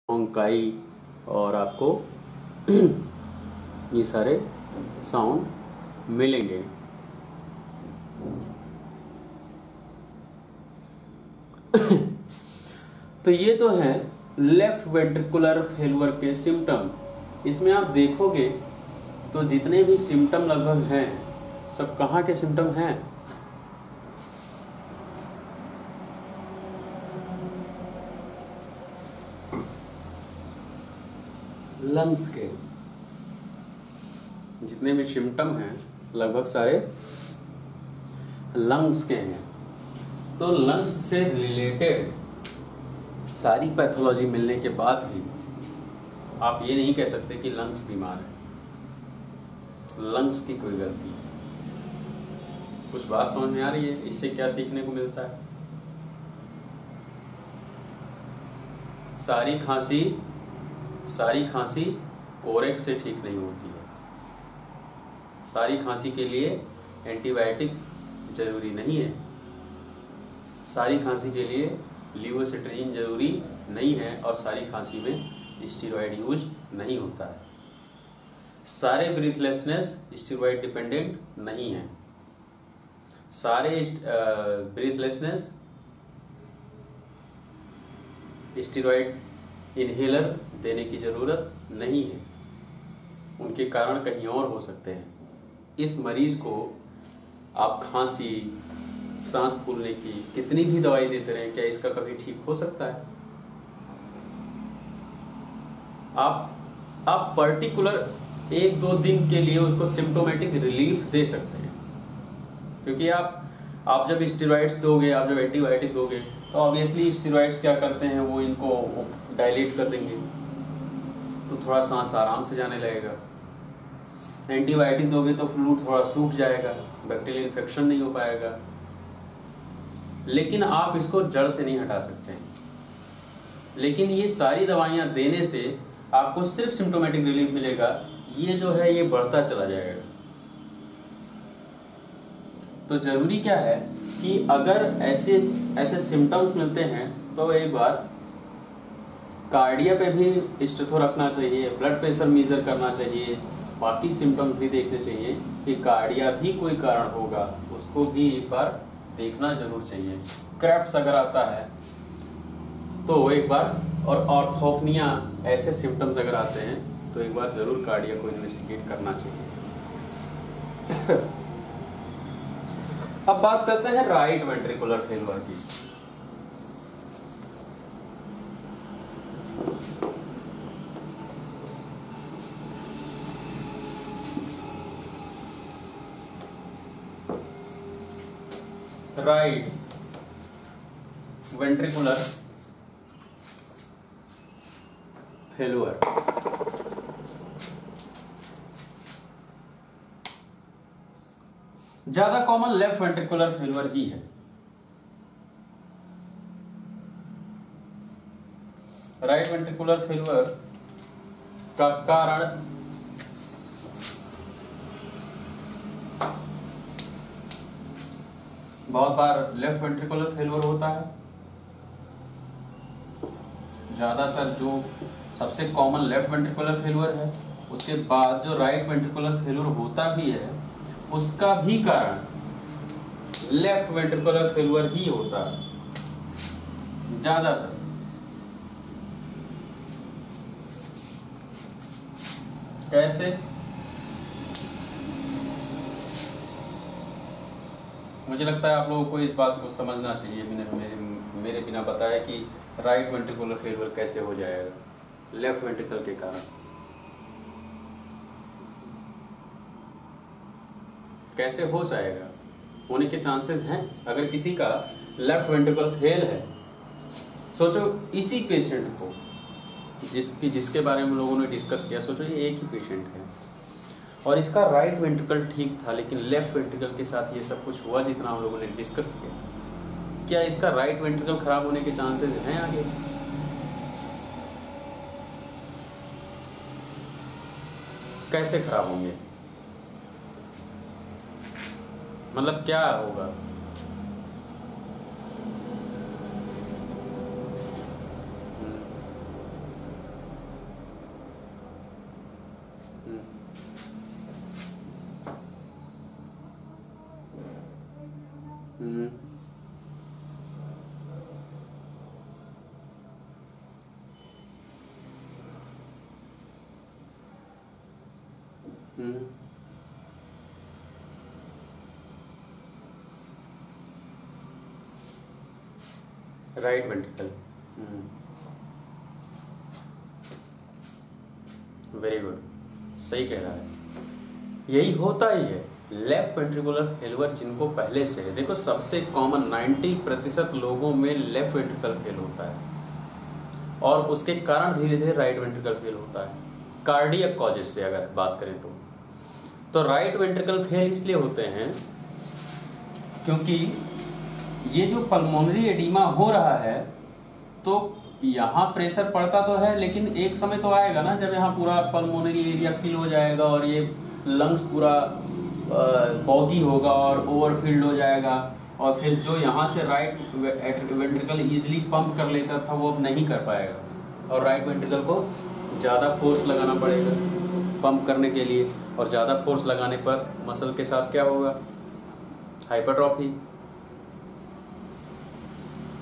ओंकाई और आपको ये सारे साउंड मिलेंगे। तो ये तो है लेफ्ट वेंट्रिकुलर फेल्यूर के सिम्टम। इसमें आप देखोगे तो जितने भी सिम्टम लगभग हैं सब कहाँ के सिम्टम हैं? लंग्स के। जितने भी सिम्टम हैं लगभग सारे लंग्स के हैं। तो लंग्स से रिलेटेड सारी पैथोलॉजी मिलने के बाद भी आप ये नहीं कह सकते कि लंग्स बीमार है, लंग्स की कोई गलती है। कुछ बात समझ में आ रही है? इससे क्या सीखने को मिलता है? सारी खांसी कोरेक से ठीक नहीं होती है। सारी खांसी के लिए एंटीबायोटिक जरूरी नहीं है। सारी खांसी के लिए लीवोसिट्रीजिन जरूरी नहीं है और सारी खांसी में स्टीरॉयड यूज नहीं होता है। सारे ब्रीथलेसनेस स्टीरॉयड डिपेंडेंट नहीं है। सारे ब्रीथलेसनेस स्टीरॉयड इनहेलर देने की ज़रूरत नहीं है। उनके कारण कहीं और हो सकते हैं। इस मरीज को आप खांसी, सांस फूलने की कितनी भी दवाई देते रहें, क्या इसका कभी ठीक हो सकता है? आप पर्टिकुलर 1-2 दिन के लिए उसको सिम्टोमेटिक रिलीफ दे सकते हैं, क्योंकि आप जब स्टेरॉइड्स दोगे, आप जब एंटीबायोटिक दोगे तो ऑब्वियसली स्टेरॉइड्स क्या करते हैं, वो इनको डायलेट कर देंगे, तो थोड़ा सांस आराम से जाने लगेगा। एंटीबायोटिक दोगे तो फ्लूइड थोड़ा सूख जाएगा, बैक्टीरियल इन्फेक्शन नहीं हो पाएगा। लेकिन आप इसको जड़ से नहीं हटा सकते हैं। लेकिन ये सारी दवाइयाँ देने से आपको सिर्फ सिम्टोमेटिक रिलीफ मिलेगा। ये जो है ये बढ़ता चला जाएगा। तो जरूरी क्या है कि अगर ऐसे सिम्टम्स मिलते हैं तो एक बार कार्डिया पे भी स्टेथो रखना चाहिए, ब्लड प्रेशर मेजर करना चाहिए, बाकी सिम्टम्स भी देखने चाहिए कि कार्डिया भी कोई कारण होगा, उसको भी एक बार देखना जरूर चाहिए। क्रेफ्ट्स अगर आता है तो एक बार, और ऑर्थोपनिया ऐसे सिम्टम्स अगर आते हैं तो एक बार जरूर कार्डिया को इन्वेस्टिगेट करना चाहिए। अब बात करते हैं राइट वेंट्रिकुलर फेल्यूर की। राइट वेंट्रिकुलर फेल्यूर ज्यादा कॉमन लेफ्ट वेंट्रिकुलर फेल्यूर ही है। राइट वेंट्रिकुलर फेल्यूर का कारण बहुत बार लेफ्ट वेंट्रिकुलर फेल्यूर होता है। ज्यादातर जो सबसे कॉमन लेफ्ट वेंट्रिकुलर फेल्यूर है, उसके बाद जो राइट वेंट्रिकुलर फेल्यूर होता भी है उसका भी कारण लेफ्ट वेंट्रिकुलर फेल्यूर ही होता है ज्यादातर। कैसे? मुझे लगता है आप लोगों को इस बात को समझना चाहिए मेरे बिना बताए कि राइट वेंट्रिकुलर फेल्यूर कैसे हो जाएगा लेफ्ट वेंट्रिकल के कारण। कैसे हो जाएगा? होने के चांसेस हैं। अगर किसी का लेफ्ट वेंट्रिकल फेल है, सोचो इसी पेशेंट को जिसके बारे में लोगों ने डिस्कस किया, सोचो ये एक ही पेशेंट है और इसका राइट वेंट्रिकल ठीक था, लेकिन लेफ्ट वेंट्रिकल के साथ ये सब कुछ हुआ जितना हम लोगों ने डिस्कस किया। क्या इसका राइट वेंट्रिकल खराब होने के चांसेस हैं आगे? कैसे खराब होंगे? मतलब क्या होगा? हम्म हम्म राइट वेंट्रिकल। वेरी गुड, सही कह रहा है। यही होता ही है। लेफ्ट वेंट्रिकुलर फेल्यूर जिनको पहले से है, देखो सबसे कॉमन 90% लोगों में लेफ्ट वेंट्रिकल फेल होता है और उसके कारण धीरे धीरे राइट वेंट्रिकल फेल होता है। कार्डियक कॉजेज से अगर बात करें तो राइट वेंट्रिकल फेल इसलिए होते हैं क्योंकि ये जो पल्मोनरी एडिमा हो रहा है तो यहाँ प्रेशर पड़ता तो है, लेकिन एक समय तो आएगा ना जब यहाँ पूरा पल्मोनरी एरिया फिल हो जाएगा और ये लंग्स पूरा बॉगी होगा और ओवरफिल्ड हो जाएगा, और फिर जो यहाँ से राइट वेंट्रिकल इजीली पंप कर लेता था वो अब नहीं कर पाएगा और राइट वेंट्रिकल को ज़्यादा फोर्स लगाना पड़ेगा पंप करने के लिए, और ज़्यादा फोर्स लगाने पर मसल के साथ क्या होगा? हाइपरट्रॉफी।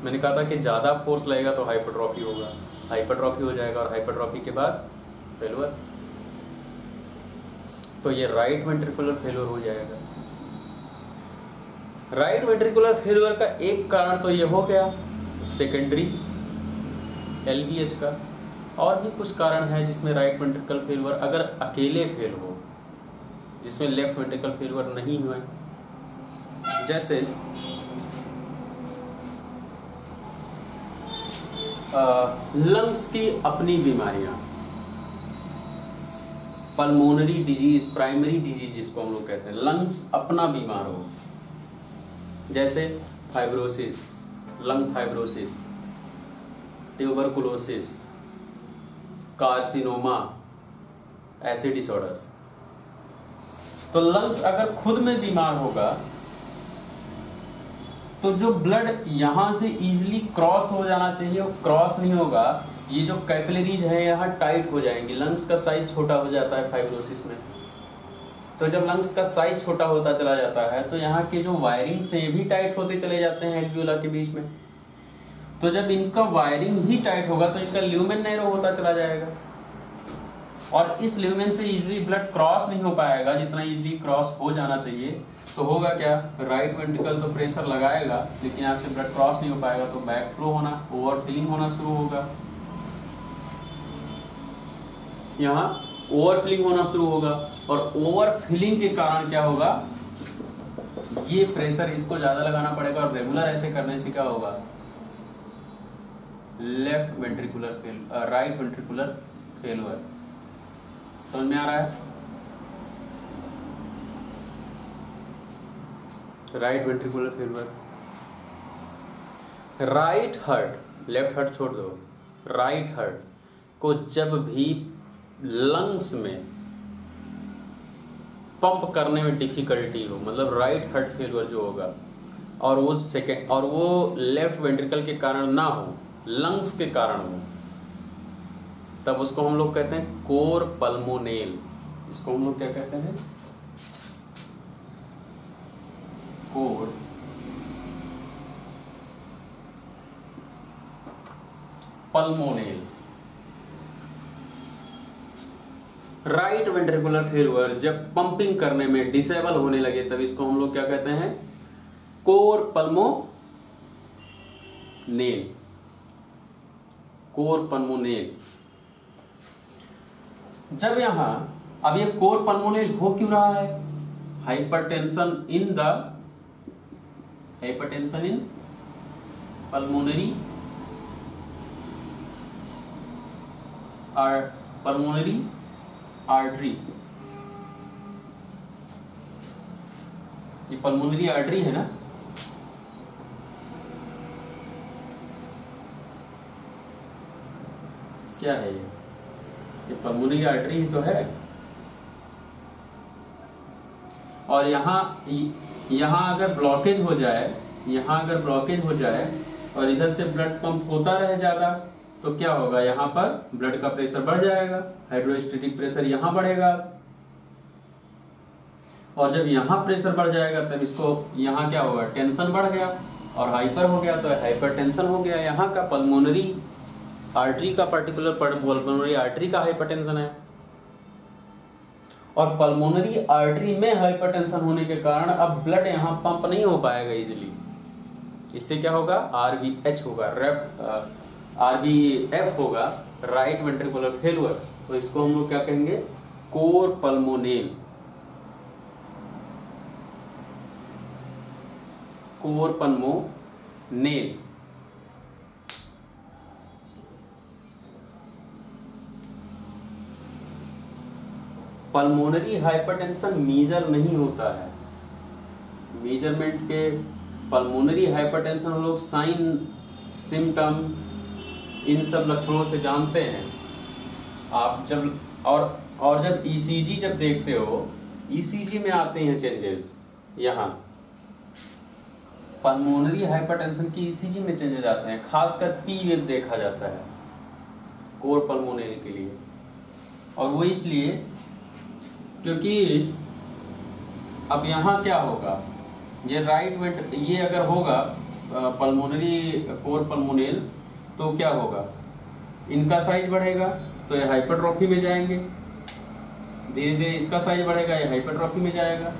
मैंने कहा था कि ज़्यादा फोर्स लगेगा तो हाइपरट्रॉफी होगा, हाइपरट्रॉफी हो जाएगा और हाइपरट्रॉफी के बाद फेल्यूर। तो ये राइट वेंट्रिकुलर फेल्यूर हो जाएगा। राइट वेंट्रिकुलर फेल्यूर का एक कारण तो ये हो गया सेकेंडरी LVH का, और भी कुछ कारण है जिसमें राइट वेंट्रिकल फेल्यूर अगर अकेले फेल हो, जिसमें लेफ्ट वेंट्रिकल फेल्यूर नहीं हुए, जैसे लंग्स की अपनी बीमारियां, पल्मोनरी डिजीज, प्राइमरी डिजीज जिसको हम लोग कहते हैं, लंग्स अपना बीमार हो, जैसे fibrosis, lung fibrosis, tuberculosis, carcinoma, acid disorders. तो लंग्स अगर खुद में बीमार होगा तो जो ब्लड यहां से इजीली क्रॉस हो जाना चाहिए वो क्रॉस नहीं होगा, ये जो कैपिलरीज है यहाँ टाइट हो जाएंगी। लंग्स का साइज छोटा हो जाता है फाइब्रोसिस में, तो जब लंग्स का साइज छोटा होता चला जाता है तो यहाँ के जो वायरिंग से भी टाइट होते चले जाते हैं एल्वियोला के बीच में। तो जब इनका वायरिंग ही टाइट होगा तो इनका ल्यूमेन नैरो होता चला जाएगा और इस ल्यूमेन से इजीली ब्लड क्रॉस नहीं हो पाएगा जितना इजीली क्रॉस हो जाना चाहिए। तो होगा क्या? राइट वेंट्रिकल तो प्रेशर लगाएगा लेकिन यहाँ से ब्लड क्रॉस नहीं हो पाएगा, तो बैक फ्लो होना, ओवरफिलिंग होना शुरू होगा। यहाँ ओवरफिलिंग होना शुरू होगा और ओवरफिलिंग के कारण क्या होगा? ये प्रेशर इसको ज्यादा लगाना पड़ेगा और रेगुलर ऐसे करने से क्या होगा? Left ventricular fail, right ventricular failure. समझ में आ रहा है? Right ventricular failure. Right heart, left heart छोड़ दो, राइट हार्ट को जब भी लंग्स में पंप करने में डिफिकल्टी हो, मतलब राइट हार्ट फेल्यूर जो होगा, और वो सेकेंड और वो लेफ्ट वेंट्रिकल के कारण ना हो, लंग्स के कारण हो, तब उसको हम लोग कहते हैं कोर पल्मोनेल। इसको हम लोग क्या कहते हैं? Core pulmonale. Right ventricular failure जब पंपिंग करने में डिसेबल होने लगे तब इसको हम लोग क्या कहते हैं? Core pulmonale. Cor pulmonale. जब यहां अब ये कोर पल्मोनेल हो क्यों रहा है? Hypertension in pulmonary artery. ये पल्मोनरी आर्टरी है ना, क्या है ये पल्मोनरी आर्टरी ही तो है। और यहाँ अगर ब्लॉकेज हो जाए, यहाँ अगर ब्लॉकेज हो जाए और इधर से ब्लड पंप होता रहे ज्यादा तो क्या होगा? यहाँ पर ब्लड का प्रेशर बढ़ जाएगा, हाइड्रोस्टेटिक प्रेशर यहाँ बढ़ेगा। और जब यहाँ प्रेशर बढ़ जाएगा तब इसको यहाँ क्या होगा, टेंशन बढ़ गया और हाइपर हो गया, तो हाइपर टेंशन हो गया। यहाँ का पल्मोनरी आर्टरी का, पर्टिकुलर पल्मोनरी आर्टरी का हाइपरटेंशन है, और पल्मोनरी आर्टरी में हाइपरटेंशन होने के कारण अब ब्लड यहाँ पंप नहीं हो पाएगा इजीली। इससे क्या होगा, RVH होगा, RVF होगा, राइट वेंट्रिकुलर फेलुअर। तो इसको हम लोग क्या कहेंगे, cor pulmonale, cor pulmonale. Pulmonary hypertension major नहीं होता है, मेजरमेंट के पल्मोनरी हाइपरटेंशन हम लोग साइन, सिम्टम, इन सब लक्षणों से जानते हैं। आप जब और जब ECG जब देखते हो, ECG में आते हैं चेंजेस, यहाँ पल्मोनरी हाइपरटेंशन की ECG में चेंजेस आते हैं, खासकर P वेव देखा जाता है कोर पल्मोनरी के लिए। और वो इसलिए क्योंकि अब यहाँ क्या होगा, ये ये अगर होगा पल्मोनरी कोर पल्मोनेल, तो क्या होगा, इनका साइज बढ़ेगा तो ये हाइपरट्रॉफी में जाएंगे, धीरे धीरे इसका साइज बढ़ेगा, ये हाइपरट्रॉफी में जाएगा।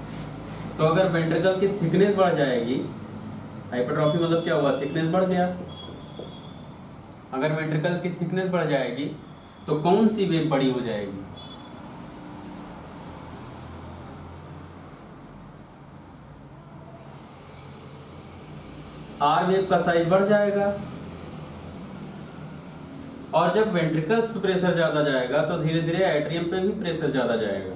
तो अगर वेंट्रिकल की थिकनेस बढ़ जाएगी, हाइपरट्रॉफी मतलब क्या हुआ, थिकनेस बढ़ गया, अगर वेंट्रिकल की थिकनेस बढ़ जाएगी तो कौन सी वेव बड़ी हो जाएगी, R वेव का साइज बढ़ जाएगा। और जब वेंट्रिकल्स पे प्रेशर ज्यादा जाएगा तो धीरे धीरे एट्रियम पे भी प्रेशर ज्यादा जाएगा,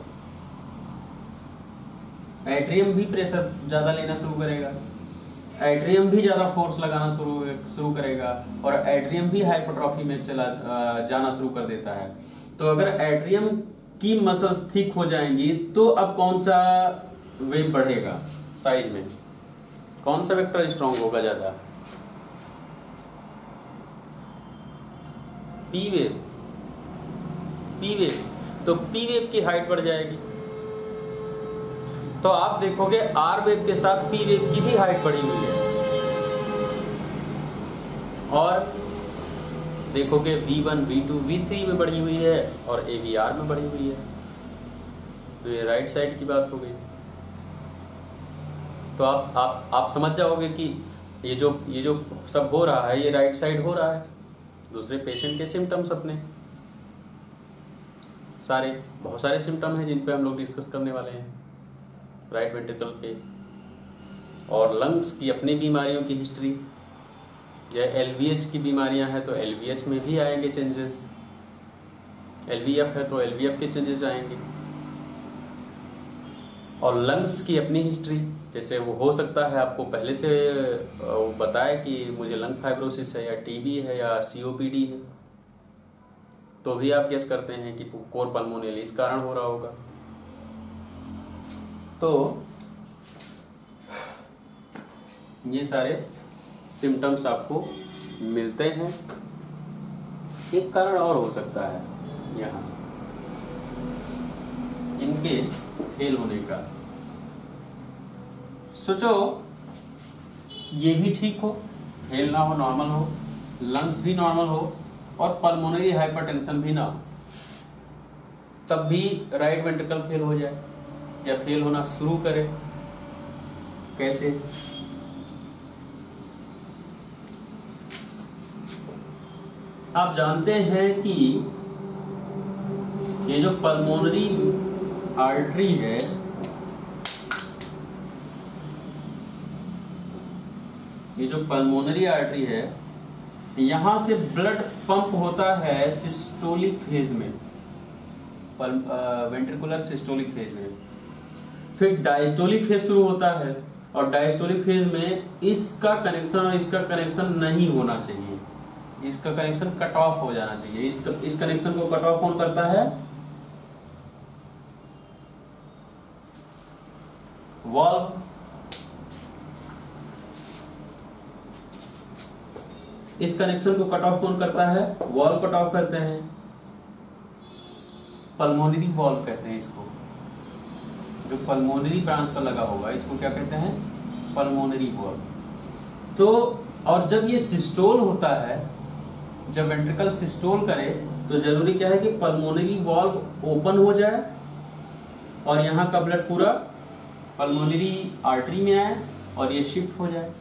एट्रियम भी प्रेशर ज्यादा लेना शुरू करेगा, एट्रियम भी ज्यादा फोर्स लगाना शुरू करेगा, और एट्रियम भी हाइपरट्रॉफी में जाना शुरू कर देता है। तो अगर एट्रियम की मसल्स थिक हो जाएंगी तो अब कौन सा वेव बढ़ेगा साइज में, कौन सा वेक्टर स्ट्रॉन्ग होगा ज्यादा, P वेव, तो P वेव की हाइट बढ़ जाएगी। तो आप देखोगे R वेव के साथ P वेव की भी हाइट बढ़ी हुई है, और देखोगे V1, V2, V3 में बढ़ी हुई है और AVR में बढ़ी हुई है। तो ये राइट साइड की बात हो गई। तो आप समझ जाओगे कि ये जो सब हो रहा है ये राइट साइड हो रहा है। दूसरे पेशेंट के सिम्टम्स अपने बहुत सारे सिम्टम हैं जिन पे हम लोग डिस्कस करने वाले हैं राइट वेंट्रिकल पे, और लंग्स की अपनी बीमारियों की हिस्ट्री, या LVH की बीमारियां हैं तो LVH में भी आएंगे चेंजेस, LVF है तो LVF के चेंजेस आएंगे, और लंग्स की अपनी हिस्ट्री, जैसे वो हो सकता है आपको पहले से वो बताए कि मुझे लंग फाइब्रोसिस है या TB है या COPD है, तो भी आप गेस करते हैं कि कोर पल्मोनेल इस कारण हो रहा होगा। तो ये सारे सिम्टम्स आपको मिलते हैं। एक कारण और हो सकता है यहाँ इनके फेल होने का, सोचो ये भी ठीक हो, फेल ना हो, नॉर्मल हो, लंग्स भी नॉर्मल हो और पल्मोनरी हाइपरटेंशन भी ना हो, तब भी राइट वेंट्रिकल फेल हो जाए या फेल होना शुरू करे। कैसे? आप जानते हैं कि ये जो पल्मोनरी आर्टरी है, ये जो पल्मोनरी आर्टरी है, यहां से ब्लड पंप होता है सिस्टोलिक फेज में, वेंट्रिकुलर सिस्टोलिक फेज में, फिर डायस्टोलिक फेज शुरू होता है, और डायस्टोलिक फेज में इसका कनेक्शन और इसका कनेक्शन नहीं होना चाहिए, इसका कनेक्शन कट ऑफ हो जाना चाहिए। इस कनेक्शन को कट ऑफ कौन करता है? वाल्व। इस कनेक्शन को कट ऑफ कौन करता है? वाल्व कट ऑफ करते हैं, पल्मोनरी वाल्व कहते हैं इसको। जो पल्मोनरी ब्रांच पर लगा होगा इसको क्या कहते हैं, पल्मोनरी वॉल्व। तो और जब ये सिस्टोल होता है, जब वेंट्रिकल सिस्टोल करे तो जरूरी क्या है कि पल्मोनरी वॉल्व ओपन हो जाए और यहाँ का ब्लड पूरा पल्मोनरी आर्टरी में आए और ये शिफ्ट हो जाए।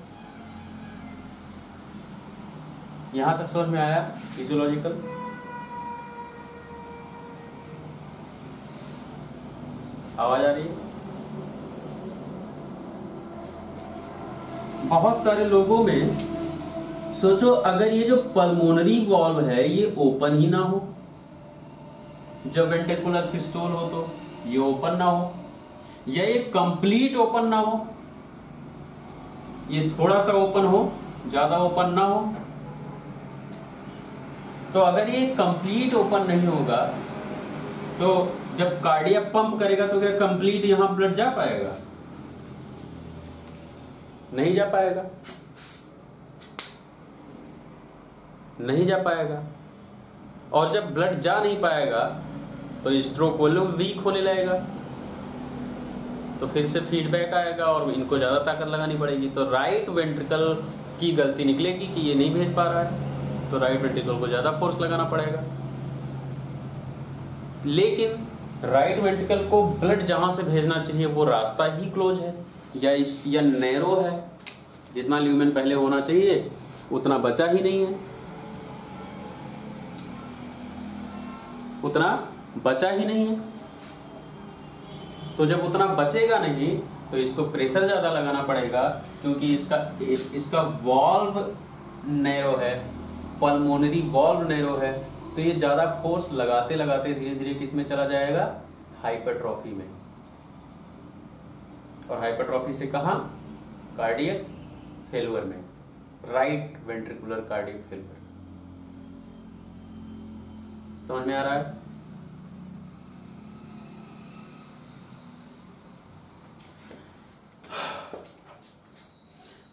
यहां तक समझ में आया फिजियोलॉजिकल? आवाज आ रही है? बहुत सारे लोगों में सोचो अगर ये जो पल्मोनरी वॉल्व है ये ओपन ही ना हो, जब वेंट्रिकुलर सिस्टोल हो तो ये ओपन ना हो, या ये कंप्लीट ओपन ना हो, ये थोड़ा सा ओपन हो, ज्यादा ओपन ना हो। तो अगर ये कंप्लीट ओपन नहीं होगा तो जब कार्डियक पंप करेगा तो क्या कंप्लीट यहां ब्लड जा पाएगा? नहीं जा पाएगा, नहीं जा पाएगा। और जब ब्लड जा नहीं पाएगा तो स्ट्रोक वॉल्यूम वीक होने लगेगा, तो फिर से फीडबैक आएगा और इनको ज़्यादा ताकत लगानी पड़ेगी। तो राइट वेंट्रिकल की गलती निकलेगी कि ये नहीं भेज पा रहा है, तो राइट वेंट्रिकल को ज़्यादा फोर्स लगाना पड़ेगा। लेकिन राइट वेंट्रिकल को ब्लड जहाँ से भेजना चाहिए वो रास्ता ही क्लोज है या नैरो है, जितना ल्यूमेन पहले होना चाहिए उतना बचा ही नहीं है, उतना बचा ही नहीं है। तो जब उतना बचेगा नहीं तो इसको प्रेशर ज्यादा लगाना पड़ेगा, क्योंकि इसका वॉल्व नैरो है, पल्मोनरी वॉल्व नैरो है, तो ये ज्यादा फोर्स लगाते लगाते धीरे धीरे किस में चला जाएगा? हाइपरट्रॉफी में। और हाइपरट्रॉफी से कहां? कार्डियक फेल्यूर में, राइट वेंट्रिकुलर कार्डियक फेल्यूर। समझ में आ रहा है?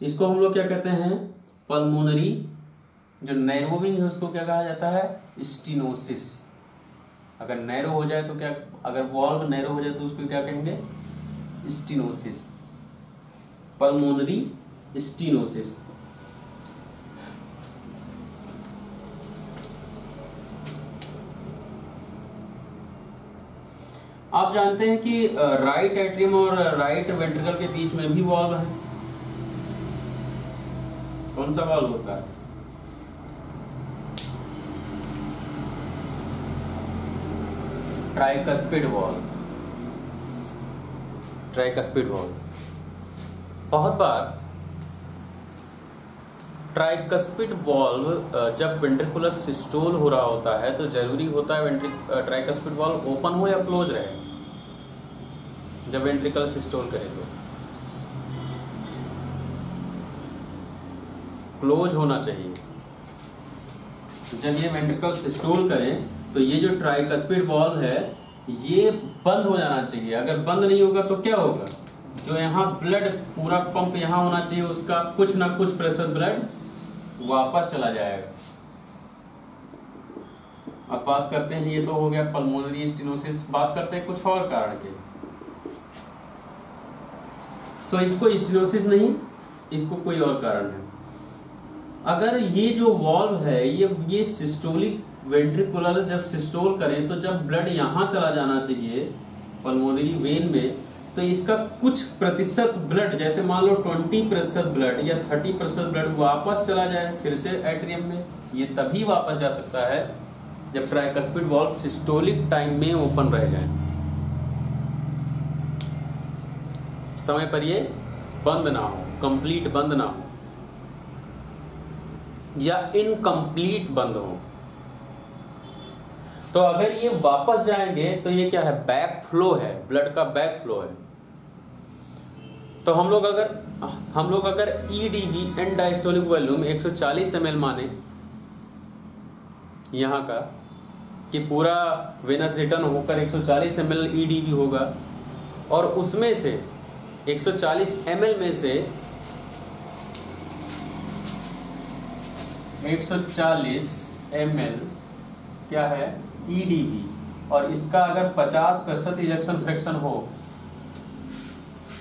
इसको हम लोग क्या कहते हैं? पल्मोनरी जो नैरोविंग है उसको क्या कहा जाता है? स्टीनोसिस। अगर नैरो हो जाए तो क्या, अगर वॉल्व नैरो हो जाए तो उसको क्या कहेंगे? Stenosis, pulmonary stenosis. आप जानते हैं कि राइट एट्रियम और राइट वेंट्रिकल के बीच में भी वॉल्व है। कौन सा वॉल्व होता है? Tricuspid valve. Tricuspid valve. बहुत बार ट्राइकस्पिड वॉल्व जब वेंट्रिकुलर सिस्टोल हो रहा होता है तो जरूरी होता है ट्राइकस्पिड वॉल्व ओपन हो या क्लोज रहे। जब वेंट्रिकल सिस्टोल करे तो क्लोज होना चाहिए। जब ये वेंट्रिकल सिस्टोल करे तो ये जो ट्राइकस्पिड वॉल्व है ये बंद हो जाना चाहिए। अगर बंद नहीं होगा तो क्या होगा? जो यहाँ ब्लड पूरा पंप यहाँ होना चाहिए उसका कुछ ना कुछ प्रेशर ब्लड वापस चला जाएगा। अब बात करते हैं, ये तो हो गया पल्मोनरी स्टेनोसिस। बात करते हैं कुछ और कारण के। तो इसको स्टेनोसिस नहीं, इसको कोई और कारण है। अगर ये जो वॉल्व है ये सिस्टोलिक वेंट्रिकुलर जब सिस्टोल करें तो जब ब्लड यहाँ चला जाना चाहिए पल्मोनरी वेन में, तो इसका कुछ प्रतिशत ब्लड, जैसे मान लो 20% ब्लड या 30% ब्लड वापस चला जाए फिर से एट्रियम में। ये तभी वापस जा सकता है जब ट्राइकस्पिड वॉल्व सिस्टोलिक टाइम में ओपन रह जाए, समय पर ये बंद ना हो, कंप्लीट बंद ना हो या इनकम्प्लीट बंद हो। तो अगर ये वापस जाएंगे तो ये क्या है? बैक फ्लो है, ब्लड का बैक फ्लो है। तो हम लोग अगर EDV and diastolic volume 140 ml माने यहाँ का कि पूरा वेनस रिटर्न होकर 140 ml EDV होगा और उसमें से 140 ml में से 140 ml क्या है? EDV, और इसका अगर 50% इजेक्शन फ्रैक्शन हो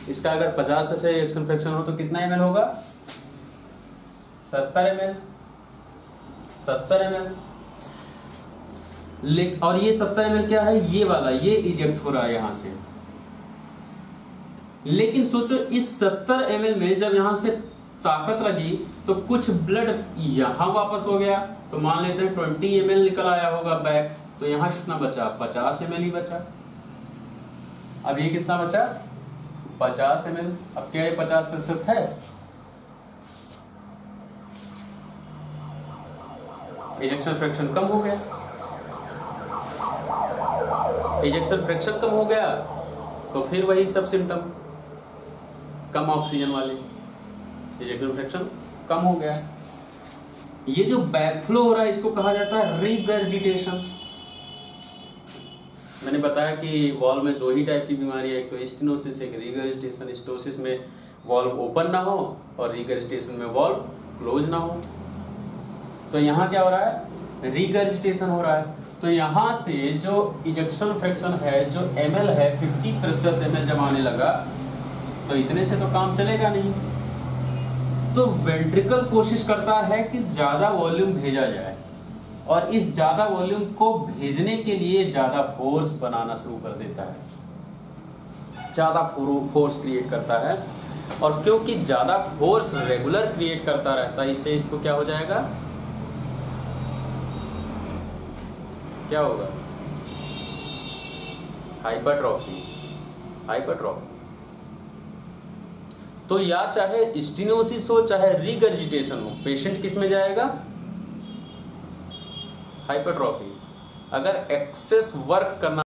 इसका अगर 50% रिएक्शन फ्रैक्शन हो तो कितना ml होगा? 70 ml। 70 ml। और ये 70 ml क्या है? ये वाला, ये इजेक्ट हो रहा है यहां से। लेकिन सोचो इस 70 ml में जब यहां से ताकत लगी तो कुछ ब्लड यहां वापस हो गया, तो मान लेते हैं 20 ml निकल आया होगा बैक, तो यहां कितना बचा? 50 ml ही बचा। अब ये कितना बचा? 50 ml। अब क्या ये 50% है? इजेक्शन फ्रैक्शन कम हो गया। इजेक्शन फ्रैक्शन कम हो गया तो फिर वही सब सिम्टम, कम ऑक्सीजन वाले, इजेक्शन फ्रैक्शन कम हो गया। ये जो बैकफ्लो हो रहा है इसको कहा जाता है रिगर्जिटेशन। मैंने बताया कि वॉल्व में दो ही टाइप की बीमारी है, एक तो स्टेनोसिस, एक रिगर्जिटेशन। स्टेनोसिस में वॉल्व ओपन ना हो और रिगर्जिटेशन में वॉल्व क्लोज ना हो। तो यहाँ क्या हो रहा है? रिगर्जिटेशन हो रहा है। तो यहाँ से जो इजेक्शन फ्रैक्शन है, जो ml है 50% ml जब आने लगा तो इतने से तो काम चलेगा नहीं। तो वेंट्रिकल कोशिश करता है कि ज्यादा वॉल्यूम भेजा जाए, और इस ज्यादा वॉल्यूम को भेजने के लिए ज्यादा फोर्स बनाना शुरू कर देता है, ज्यादा फोर्स क्रिएट करता है। और क्योंकि ज्यादा फोर्स रेगुलर क्रिएट करता रहता है, इससे इसको क्या हो जाएगा? क्या होगा? हाइपरट्रॉफी। हाइपरट्रॉफी। तो या चाहे स्टेनोसिस हो चाहे रिगर्जिटेशन हो, पेशेंट किस में जाएगा? हाइपरट्रॉफी। अगर एक्सेस वर्क करना